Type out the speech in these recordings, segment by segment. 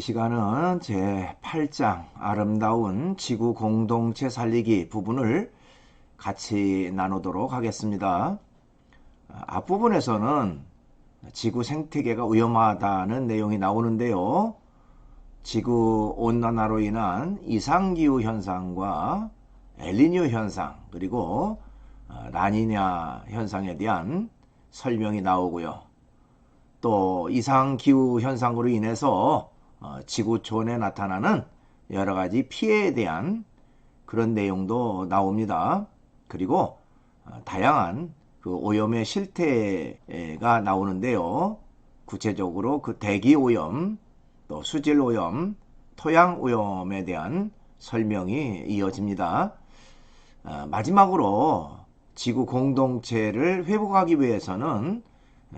시간은 제8장 아름다운 지구 공동체 살리기 부분을 같이 나누도록 하겠습니다. 앞부분에서는 지구 생태계가 위험하다는 내용이 나오는데요. 지구 온난화로 인한 이상기후 현상과 엘니뇨 현상 그리고 라니냐 현상에 대한 설명이 나오고요. 또 이상기후 현상으로 인해서 지구촌에 나타나는 여러 가지 피해에 대한 그런 내용도 나옵니다. 그리고 다양한 그 오염의 실태가 나오는데요. 구체적으로 그 대기 오염, 또 수질 오염, 토양 오염에 대한 설명이 이어집니다. 마지막으로 지구 공동체를 회복하기 위해서는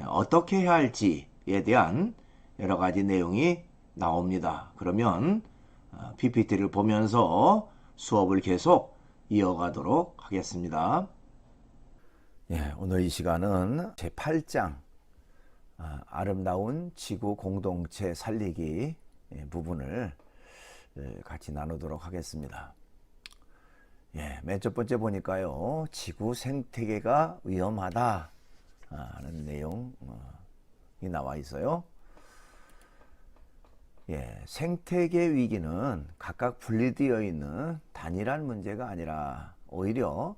어떻게 해야 할지에 대한 여러 가지 내용이 나옵니다. 그러면 PPT를 보면서 수업을 계속 이어가도록 하겠습니다. 오늘 이 시간은 제8장 아름다운 지구 공동체 살리기 부분을 같이 나누도록 하겠습니다. 맨 첫 번째 보니까요, 지구 생태계가 위험하다 하는 내용이 나와 있어요. 생태계 위기는 각각 분리되어 있는 단일한 문제가 아니라 오히려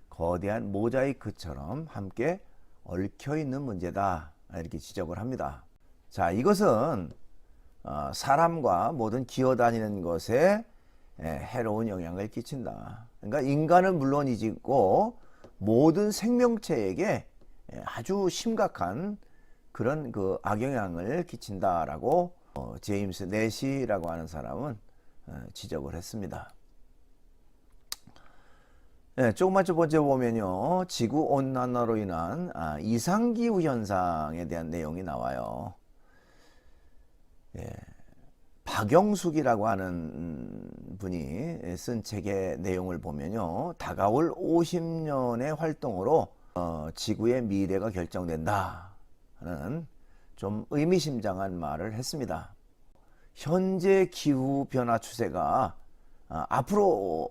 거대한 모자이크처럼 함께 얽혀 있는 문제다, 이렇게 지적을 합니다. 자, 이것은 사람과 모든 기어다니는 것에 해로운 영향을 끼친다. 그러니까 인간은 물론이고 모든 생명체에게 아주 심각한 그런 그 악영향을 끼친다라고 제임스 내시라고 하는 사람은 지적을 했습니다. 조금만 첫 번째 보면요, 지구 온난화로 인한 이상기후 현상에 대한 내용이 나와요. 박영숙이라고 하는 분이 쓴 책의 내용을 보면요, 다가올 50년의 활동으로 지구의 미래가 결정된다 하는 좀 의미심장한 말을 했습니다. 현재 기후 변화 추세가 앞으로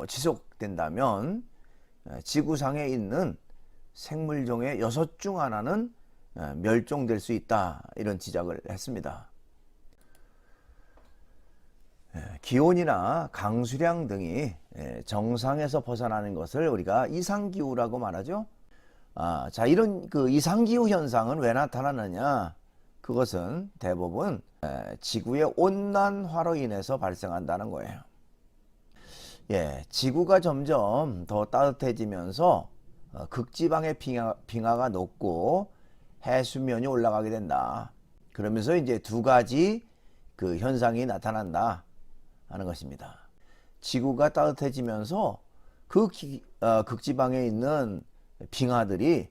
지속된다면 지구상에 있는 생물종의 6 중 하나는 멸종될 수 있다, 이런 지적을 했습니다. 기온이나 강수량 등이 정상에서 벗어나는 것을 우리가 이상기후라고 말하죠. 자, 이런 그 이상기후 현상은 왜 나타나느냐? 그것은 대부분 지구의 온난화로 인해서 발생한다는 거예요. 지구가 점점 더 따뜻해지면서 극지방의 빙하가 녹고 해수면이 올라가게 된다. 그러면서 이제 두 가지 그 현상이 나타난다 하는 것입니다. 지구가 따뜻해지면서 그 극지방에 있는 빙하들이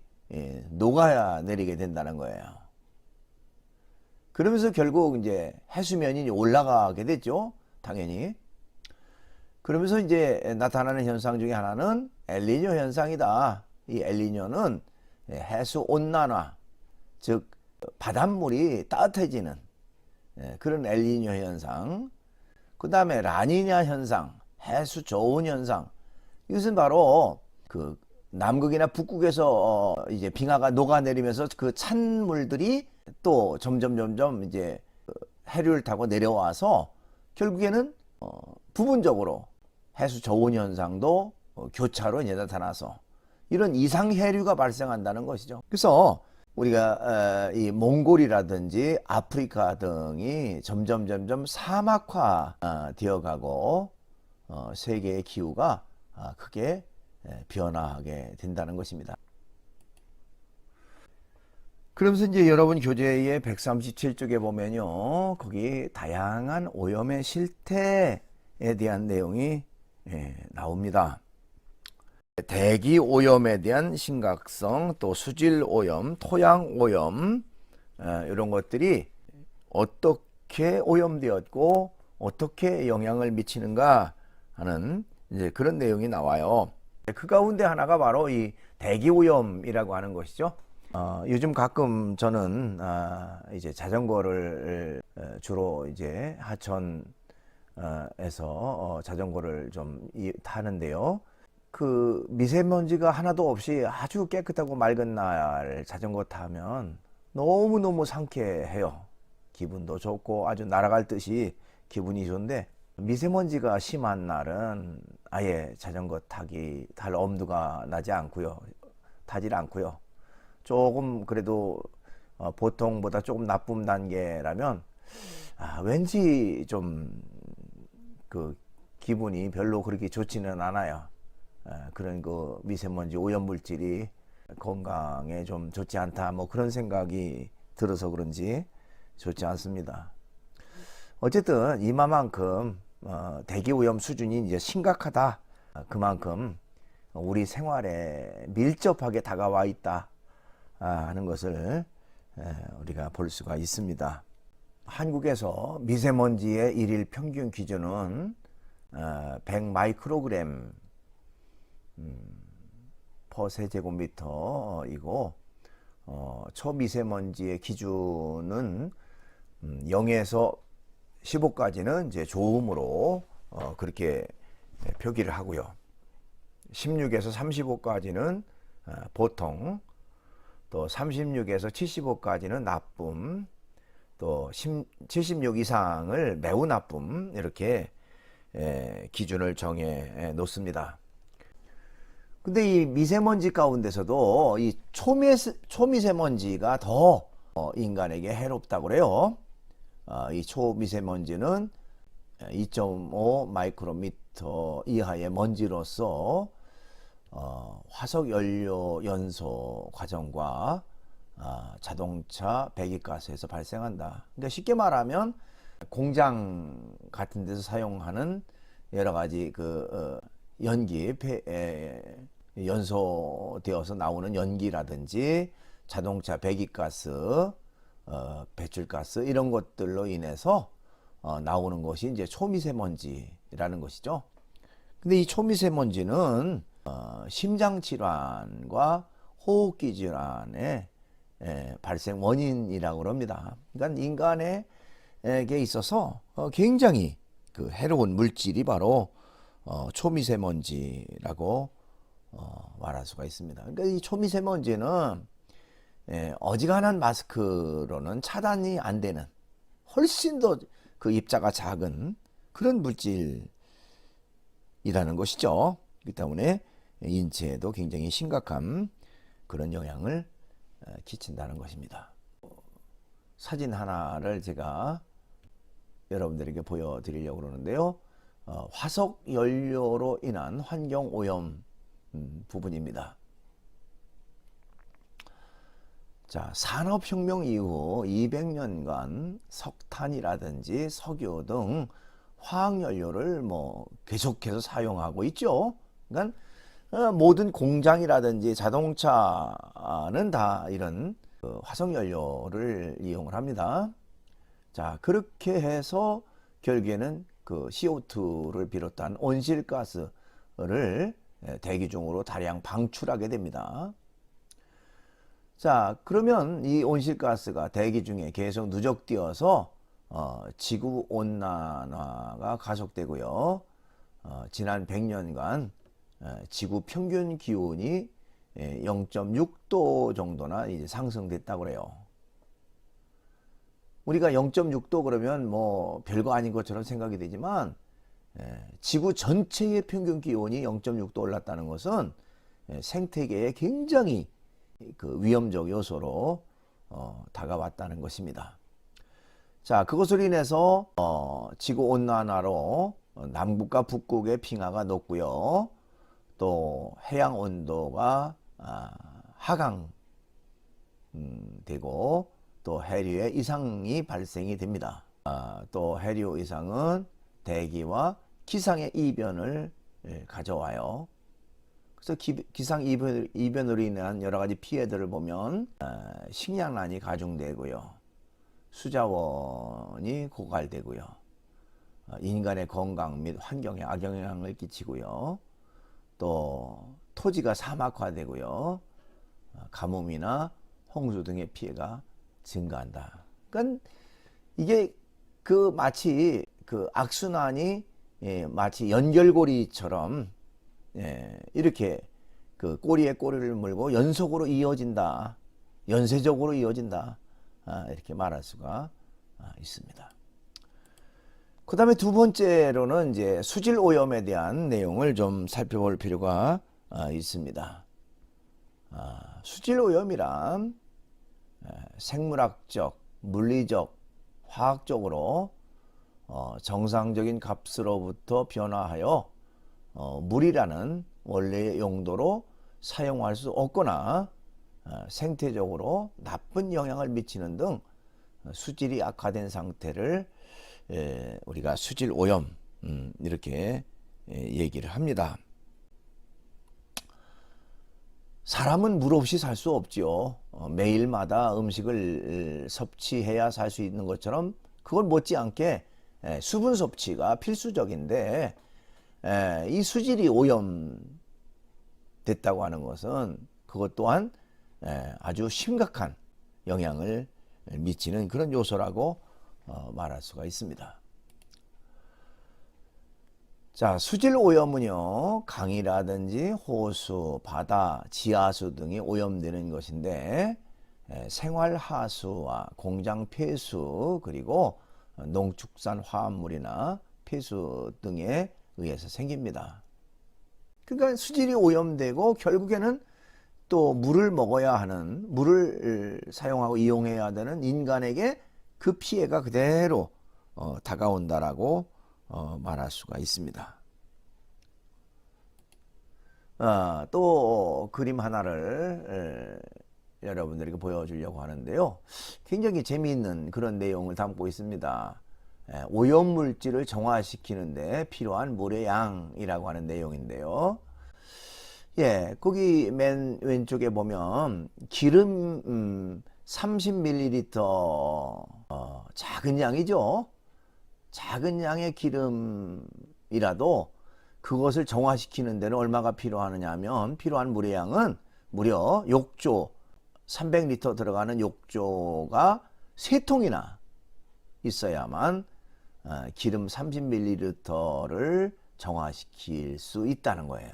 녹아 내리게 된다는 거예요. 그러면서 결국 이제 해수면이 올라가게 됐죠, 당연히. 그러면서 이제 나타나는 현상 중에 하나는 엘니뇨 현상이다. 이 엘니뇨는 해수 온난화, 즉 바닷물이 따뜻해지는 그런 엘니뇨 현상. 그 다음에 라니냐 현상, 해수 저온 현상. 이것은 바로 그 남극이나 북극에서 이제 빙하가 녹아내리면서 그 찬물들이 또 점점 이제 해류를 타고 내려와서 결국에는 부분적으로 해수 저온 현상도 교차로 이제 나타나서 이런 이상 해류가 발생한다는 것이죠. 그래서 우리가 이 몽골이라든지 아프리카 등이 점점 사막화 되어가고 세계의 기후가 크게 변화하게 된다는 것입니다. 그러면서 이제 여러분 교재의 137쪽에 보면요, 거기 다양한 오염의 실태에 대한 내용이 나옵니다. 대기 오염에 대한 심각성, 또 수질 오염, 토양 오염, 이런 것들이 어떻게 오염되었고 어떻게 영향을 미치는가 하는 이제 그런 내용이 나와요. 그 가운데 하나가 바로 이 대기 오염이라고 하는 것이죠. 요즘 가끔 저는 이제 자전거를 주로 이제 하천에서 자전거를 좀 타는데요. 그 미세먼지가 하나도 없이 아주 깨끗하고 맑은 날 자전거 타면 너무너무 상쾌해요. 기분도 좋고 아주 날아갈 듯이 기분이 좋은데, 미세먼지가 심한 날은 아예 자전거 탈 엄두가 나지 않고요. 타질 않고요. 조금 그래도 보통보다 조금 나쁨 단계라면 왠지 좀 그 기분이 별로 그렇게 좋지는 않아요. 그런 그 미세먼지 오염물질이 건강에 좀 좋지 않다, 뭐 그런 생각이 들어서 그런지 좋지 않습니다. 어쨌든 이마만큼 대기 오염 수준이 이제 심각하다, 그만큼 우리 생활에 밀접하게 다가와 있다 하는 것을 우리가 볼 수가 있습니다. 한국에서 미세먼지의 일일 평균 기준은 100 마이크로그램 퍼 세제곱미터이고, 초미세먼지의 기준은 0에서 15까지는 이제 좋음으로 그렇게 표기를 하고요. 16에서 35까지는 보통, 또 36에서 75까지는 나쁨, 또 76 이상을 매우 나쁨, 이렇게 기준을 정해 놓습니다. 근데 이 미세먼지 가운데서도 이 초미세먼지가 더 인간에게 해롭다고 그래요. 이 초미세먼지는 2.5 마이크로미터 이하의 먼지로서 화석 연료 연소 과정과 자동차 배기가스에서 발생한다. 그러니까 쉽게 말하면 공장 같은 데서 사용하는 여러 가지 그 연기, 연소되어서 나오는 연기라든지 자동차 배기가스, 배출가스, 이런 것들로 인해서 나오는 것이 이제 초미세먼지라는 것이죠. 근데 이 초미세먼지는 심장질환과 호흡기 질환의 발생 원인이라고 합니다. 그러니까 인간에게 있어서 굉장히 그 해로운 물질이 바로 초미세먼지라고 말할 수가 있습니다. 그러니까 이 초미세먼지는 어지간한 마스크로는 차단이 안 되는, 훨씬 더 그 입자가 작은 그런 물질이라는 것이죠. 그렇기 때문에 인체에도 굉장히 심각한 그런 영향을 끼친다는 것입니다. 사진 하나를 제가 여러분들에게 보여드리려고 그러는데요. 화석 연료로 인한 환경 오염 부분입니다. 자, 산업혁명 이후 200년간 석탄이라든지 석유 등 화학연료를 뭐 계속해서 사용하고 있죠. 그러니까 모든 공장이라든지 자동차는 다 이런 화석연료를 이용을 합니다. 자, 그렇게 해서 결국에는 그 CO2를 비롯한 온실가스를 대기 중으로 다량 방출하게 됩니다. 자, 그러면 이 온실가스가 대기 중에 계속 누적되어서 지구 온난화가 가속되고요. 지난 100년간 지구 평균 기온이 0.6도 정도나 이제 상승됐다고 그래요. 우리가 0.6도 그러면 뭐 별거 아닌 것처럼 생각이 되지만, 지구 전체의 평균 기온이 0.6도 올랐다는 것은 생태계에 굉장히 그 위험적 요소로 다가왔다는 것입니다. 자, 그것으로 인해서 지구 온난화로 남극과 북극의 빙하가 높고요. 또 해양 온도가 하강되고 또 해류의 이상이 발생이 됩니다. 또 해류 이상은 대기와 기상의 이변을 가져와요. 그래서 기상 이변으로 인한 여러 가지 피해들을 보면 식량난이 가중되고요, 수자원이 고갈되고요, 인간의 건강 및 환경에 악영향을 끼치고요, 또 토지가 사막화되고요, 가뭄이나 홍수 등의 피해가 증가한다. 그러니까 이게 그 마치 그 악순환이 마치 연결고리처럼 이렇게 그 꼬리에 꼬리를 물고 연속으로 이어진다. 연쇄적으로 이어진다. 이렇게 말할 수가 있습니다. 그 다음에 두 번째로는 이제 수질 오염에 대한 내용을 좀 살펴볼 필요가 있습니다. 수질 오염이란 생물학적, 물리적, 화학적으로 정상적인 값으로부터 변화하여 물이라는 원래의 용도로 사용할 수 없거나 생태적으로 나쁜 영향을 미치는 등 수질이 악화된 상태를 우리가 수질 오염 이렇게 얘기를 합니다. 사람은 물 없이 살 수 없지요. 매일마다 음식을 섭취해야 살 수 있는 것처럼 그걸 못지않게 수분 섭취가 필수적인데 이 수질이 오염됐다고 하는 것은 그것 또한 아주 심각한 영향을 미치는 그런 요소라고 말할 수가 있습니다. 자, 수질 오염은요, 강이라든지 호수, 바다, 지하수 등이 오염되는 것인데 생활하수와 공장 폐수 그리고 농축산 화합물이나 폐수 등에 의해서 생깁니다. 그러니까 수질이 오염되고 결국에는 또 물을 먹어야 하는, 물을 사용하고 이용해야 되는 인간에게 그 피해가 그대로 다가온다라고 말할 수가 있습니다. 또 그림 하나를 여러분들에게 보여주려고 하는데요. 굉장히 재미있는 그런 내용을 담고 있습니다. 오염물질을 정화시키는데 필요한 물의 양이라고 하는 내용인데요. 거기 맨 왼쪽에 보면 기름 30ml 작은 양이죠. 작은 양의 기름이라도 그것을 정화시키는 데는 얼마가 필요하느냐 하면 필요한 물의 양은 무려 욕조 300리터 들어가는 욕조가 3통이나 있어야만 기름 30ml를 정화시킬 수 있다는 거예요.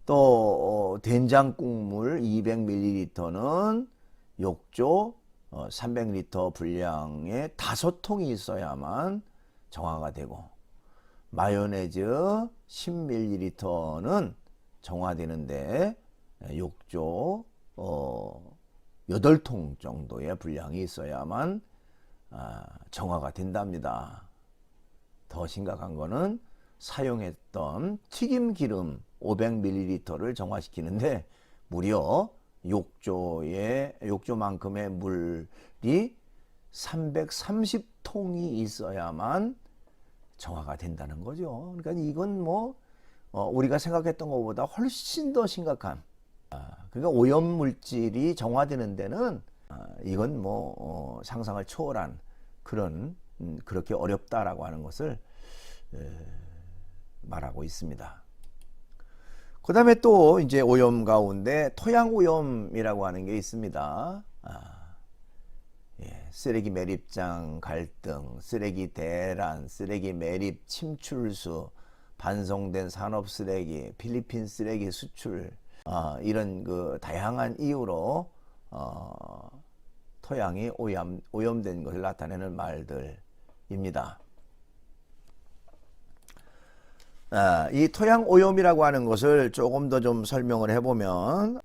또 된장국물 200ml는 욕조 300리터 분량의 5통이 있어야만 정화가 되고 마요네즈 10ml는 정화되는데 욕조 8통 정도의 분량이 있어야만 정화가 된답니다. 더 심각한 거는 사용했던 튀김기름 500ml를 정화시키는데 무려 욕조만큼의 물이 330통이 있어야만 정화가 된다는 거죠. 그러니까 이건 뭐 우리가 생각했던 것보다 훨씬 더 심각한 그러니까 오염 물질이 정화되는 데는 이건 뭐 상상을 초월한 그런 그렇게 어렵다라고 하는 것을 말하고 있습니다. 그 다음에 또 이제 오염 가운데 토양 오염이라고 하는 게 있습니다. 쓰레기 매립장 갈등, 쓰레기 대란, 쓰레기 매립 침출수, 반송된 산업 쓰레기, 필리핀 쓰레기 수출, 이런 그 다양한 이유로 토양이 오염된 것을 나타내는 말들입니다. 이 토양 오염이라고 하는 것을 조금 더 좀 설명을 해보면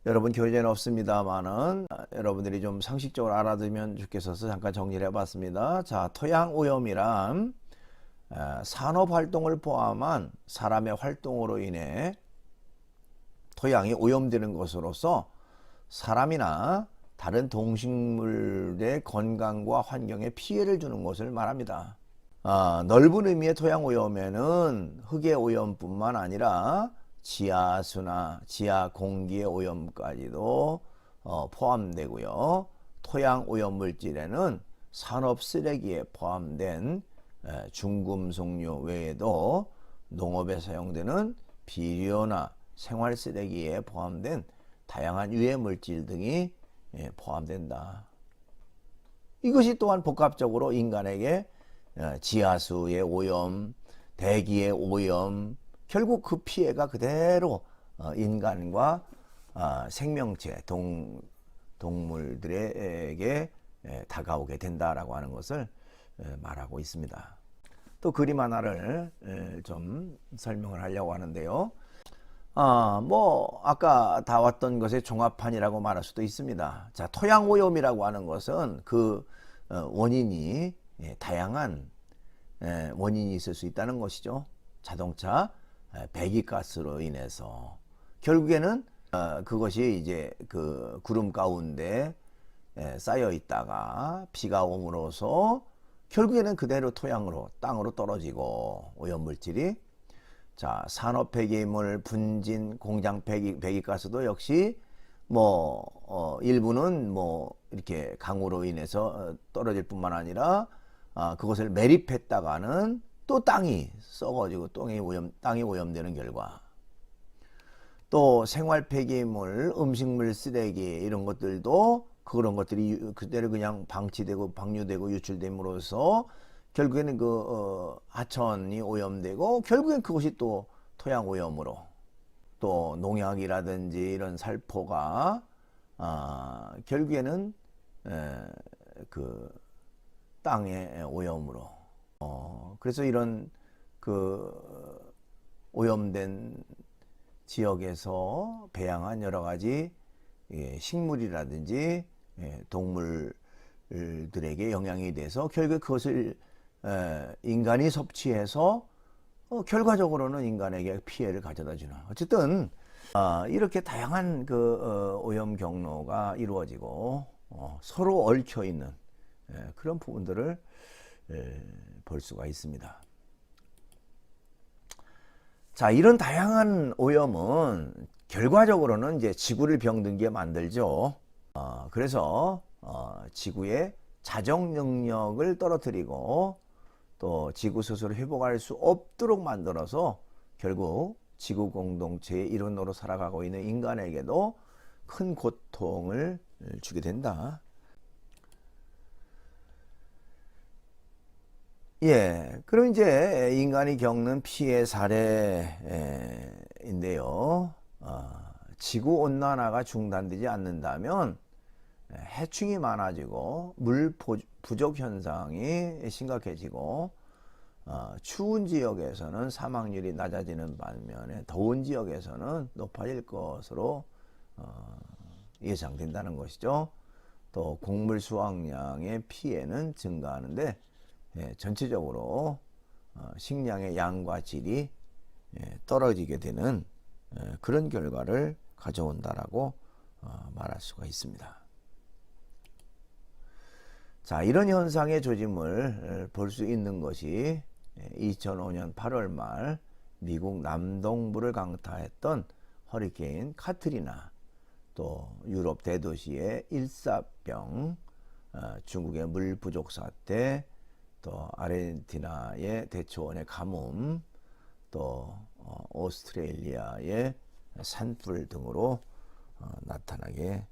여러분 교재는 없습니다만은 여러분들이 좀 상식적으로 알아두면 좋겠어서 잠깐 정리를 해봤습니다. 자, 토양 오염이란 산업 활동을 포함한 사람의 활동으로 인해 토양이 오염되는 것으로서 사람이나 다른 동식물의 건강과 환경에 피해를 주는 것을 말합니다. 넓은 의미의 토양 오염에는 흙의 오염뿐만 아니라 지하수나 지하 공기의 오염까지도 포함되고요. 토양 오염 물질에는 산업 쓰레기에 포함된 중금속류 외에도 농업에 사용되는 비료나 생활 쓰레기에 포함된 다양한 유해 물질 등이 포함된다. 이것이 또한 복합적으로 인간에게 지하수의 오염, 대기의 오염, 결국 그 피해가 그대로 인간과 생명체, 동물들에게 다가오게 된다라고 하는 것을 말하고 있습니다. 또 그림 하나를 좀 설명을 하려고 하는데요. 아까 다왔던 것의 종합판이라고 말할 수도 있습니다. 자, 토양 오염이라고 하는 것은 그 원인이 다양한 원인이 있을 수 있다는 것이죠. 자동차 배기가스로 인해서 결국에는 그것이 이제 그 구름 가운데 쌓여 있다가 비가 옴으로써 결국에는 그대로 토양으로 땅으로 떨어지고 오염물질이 자 산업 폐기물 분진 공장 배기가스도 역시 일부는 이렇게 강우로 인해서 떨어질 뿐만 아니라 그것을 매립했다가는 또 땅이 썩어지고 땅이 오염되는 결과 또 생활 폐기물 음식물 쓰레기 이런 것들도 그런 것들이 그대로 그냥 방치되고 방류되고 유출됨으로써 결국에는 그 하천이 오염되고 결국엔 그것이 또 토양 오염으로 또 농약이라든지 이런 살포가 결국에는 그 땅의 오염으로 그래서 이런 그 오염된 지역에서 배양한 여러 가지 식물이라든지 동물들에게 영향이 돼서 결국 그것을 인간이 섭취해서 결과적으로는 인간에게 피해를 가져다 주는 어쨌든 이렇게 다양한 그 오염 경로가 이루어지고 서로 얽혀 있는 그런 부분들을 볼 수가 있습니다. 자, 이런 다양한 오염은 결과적으로는 이제 지구를 병들게 만들죠. 그래서 지구의 자정 능력을 떨어뜨리고 또 지구 스스로 회복할 수 없도록 만들어서 결국 지구 공동체의 일원으로 살아가고 있는 인간에게도 큰 고통을 주게 된다. 그럼 이제 인간이 겪는 피해 사례인데요. 지구 온난화가 중단되지 않는다면 해충이 많아지고 물 부족 현상이 심각해지고 추운 지역에서는 사망률이 낮아지는 반면에 더운 지역에서는 높아질 것으로 예상된다는 것이죠. 또 곡물 수확량의 피해는 증가하는데 전체적으로 식량의 양과 질이 떨어지게 되는 그런 결과를 가져온다라고 말할 수가 있습니다. 자, 이런 현상의 조짐을 볼 수 있는 것이 2005년 8월 말 미국 남동부를 강타했던 허리케인 카트리나, 또 유럽 대도시의 일사병, 중국의 물 부족 사태, 또 아르헨티나의 대초원의 가뭄, 또 오스트레일리아의 산불 등으로 나타나게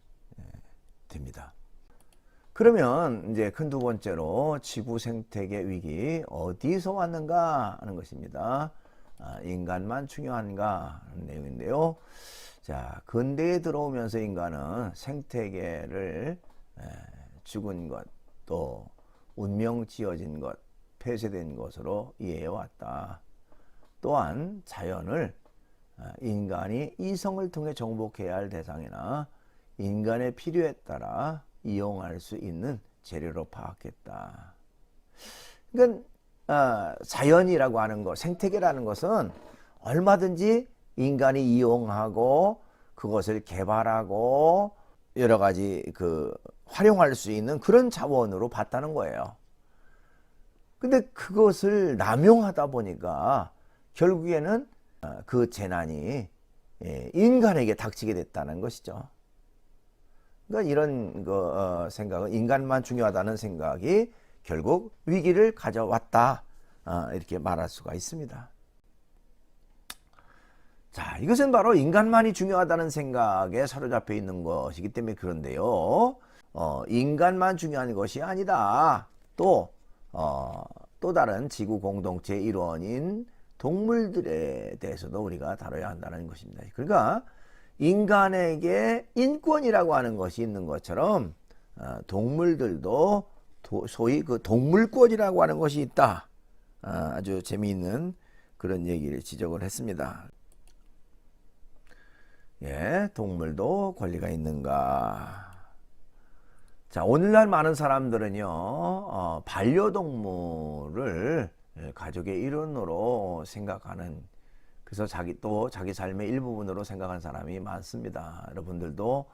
됩니다. 그러면 이제 큰 두 번째로 지구 생태계 위기 어디서 왔는가 하는 것입니다. 인간만 중요한가 하는 내용인데요. 자, 근대에 들어오면서 인간은 생태계를 죽은 것, 또 운명 지어진 것, 폐쇄된 것으로 이해해 왔다. 또한 자연을 인간이 이성을 통해 정복해야 할 대상이나 인간의 필요에 따라 이용할 수 있는 재료로 파악했다. 그러니까 자연이라고 하는 것, 생태계라는 것은 얼마든지 인간이 이용하고 그것을 개발하고 여러 가지 활용할 수 있는 그런 자원으로 봤다는 거예요. 근데 그것을 남용하다 보니까 결국에는 그 재난이 인간에게 닥치게 됐다는 것이죠. 그러니까 이런 생각은 인간만 중요하다는 생각이 결국 위기를 가져왔다, 이렇게 말할 수가 있습니다. 자, 이것은 바로 인간만이 중요하다는 생각에 사로잡혀 있는 것이기 때문에 그런데요. 인간만 중요한 것이 아니다. 또 다른 지구 공동체의 일원인 동물들에 대해서도 우리가 다뤄야 한다는 것입니다. 그러니까 인간에게 인권이라고 하는 것이 있는 것처럼 동물들도 소위 그 동물권이라고 하는 것이 있다. 아주 재미있는 그런 얘기를 지적을 했습니다. 예, 동물도 권리가 있는가? 자, 오늘날 많은 사람들은요, 반려동물을 가족의 일원으로 생각하는, 그래서 자기 삶의 일부분으로 생각하는 사람이 많습니다. 여러분들도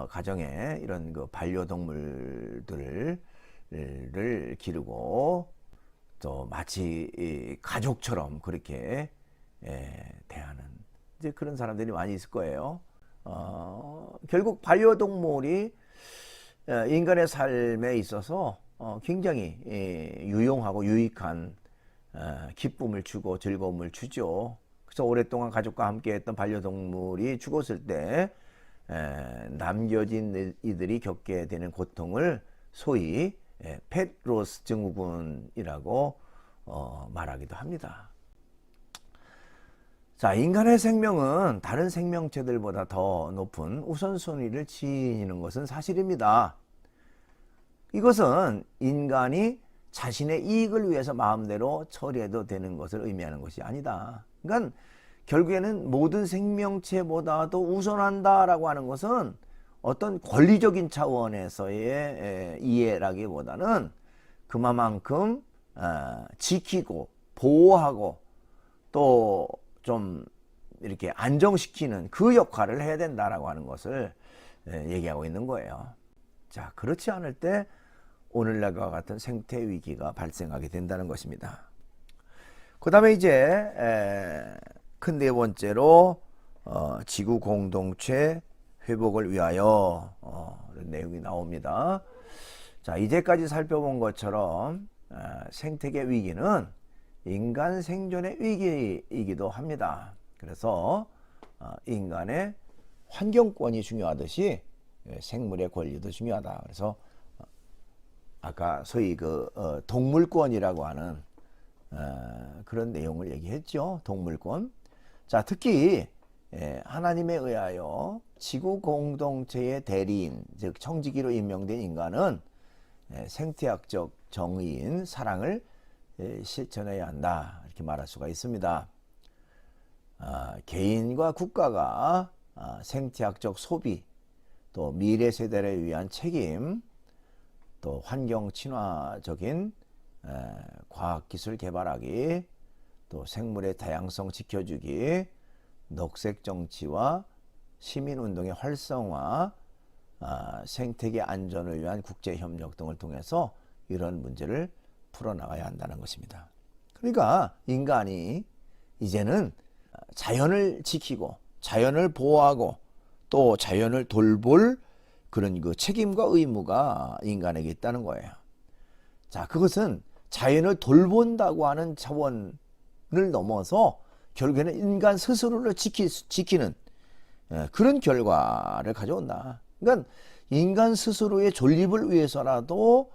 가정에 이런 그 반려동물들을 기르고 또 마치 가족처럼 그렇게 대하는 이제 그런 사람들이 많이 있을 거예요. 결국 반려동물이 인간의 삶에 있어서 굉장히 유용하고 유익한 기쁨을 주고 즐거움을 주죠. 그래서 오랫동안 가족과 함께 했던 반려동물이 죽었을 때 남겨진 이들이 겪게 되는 고통을 소위 펫로스 증후군이라고 말하기도 합니다. 자, 인간의 생명은 다른 생명체들보다 더 높은 우선순위를 지니는 것은 사실입니다. 이것은 인간이 자신의 이익을 위해서 마음대로 처리해도 되는 것을 의미하는 것이 아니다. 그러니까 결국에는 모든 생명체보다도 우선한다라고 하는 것은 어떤 권리적인 차원에서의 이해라기보다는 그만큼 지키고 보호하고 또 좀 이렇게 안정시키는 그 역할을 해야 된다라고 하는 것을 얘기하고 있는 거예요. 자, 그렇지 않을 때 오늘날과 같은 생태 위기가 발생하게 된다는 것입니다. 그 다음에 이제 큰 네 번째로 지구 공동체 회복을 위하여 이런 내용이 나옵니다. 자, 이제까지 살펴본 것처럼 생태계 위기는 인간 생존의 위기이기도 합니다. 그래서 인간의 환경권이 중요하듯이 생물의 권리도 중요하다. 그래서 아까 소위 그 동물권이라고 하는 그런 내용을 얘기했죠. 동물권. 자, 특히 하나님에 의하여 지구 공동체의 대리인, 즉 청지기로 임명된 인간은 생태학적 정의인 사랑을 실천해야 한다, 이렇게 말할 수가 있습니다. 개인과 국가가 생태학적 소비, 또 미래 세대를 위한 책임, 또 환경 친화적인 과학기술 개발하기, 또 생물의 다양성 지켜주기, 녹색 정치와 시민운동의 활성화, 생태계 안전을 위한 국제협력 등을 통해서 이런 문제를 풀어나가야 한다는 것입니다. 그러니까 인간이 이제는 자연을 지키고 자연을 보호하고 또 자연을 돌볼 그런 그 책임과 의무가 인간에게 있다는 거예요. 자, 그것은 자연을 돌본다고 하는 차원을 넘어서 결국에는 인간 스스로를 지키는 그런 결과를 가져온다. 그러니까 인간 스스로의 존립을 위해서라도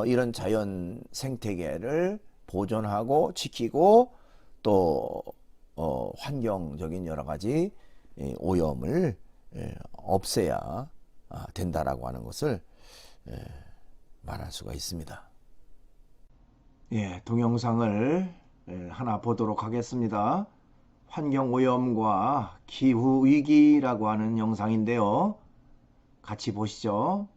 이런 자연 생태계를 보존하고 지키고 또 환경적인 여러 가지 오염을 없애야 된다라고 하는 것을 말할 수가 있습니다. 예, 동영상을 하나 보도록 하겠습니다. 환경오염과 기후위기라고 하는 영상인데요. 같이 보시죠.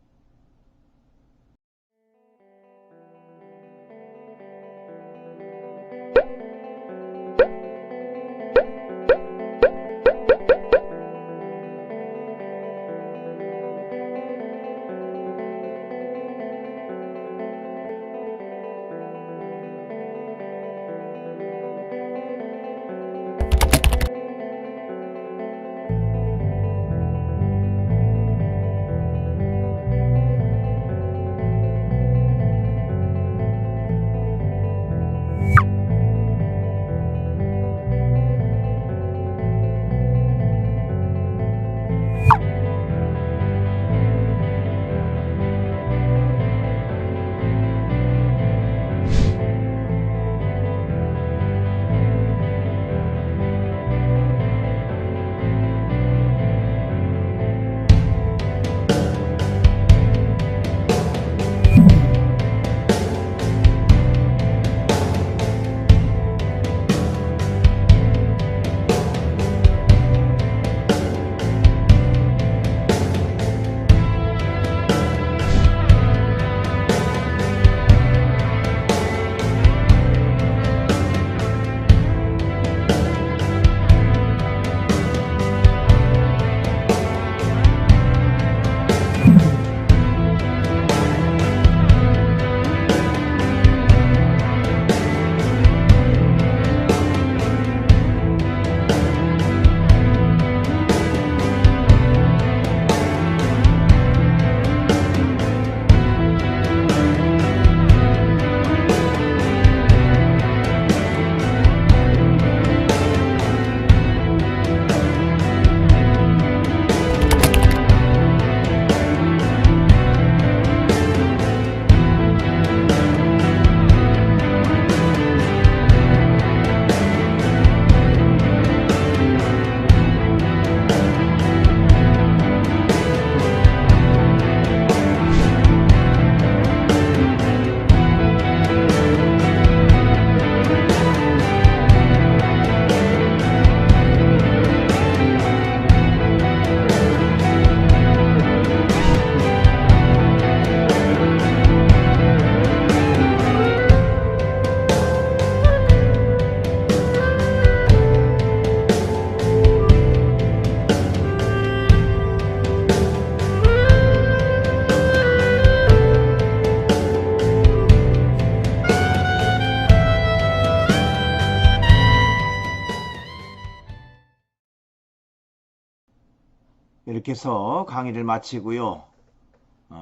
이렇게 해서 강의를 마치고요.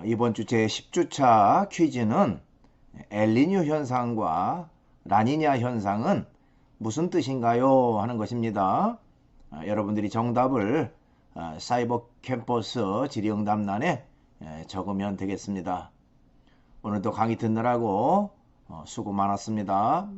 이번 주 제 10주차 퀴즈는 엘니뇨 현상과 라니냐 현상은 무슨 뜻인가요? 하는 것입니다. 여러분들이 정답을 사이버 캠퍼스 질의응답란에 적으면 되겠습니다. 오늘도 강의 듣느라고 수고 많았습니다.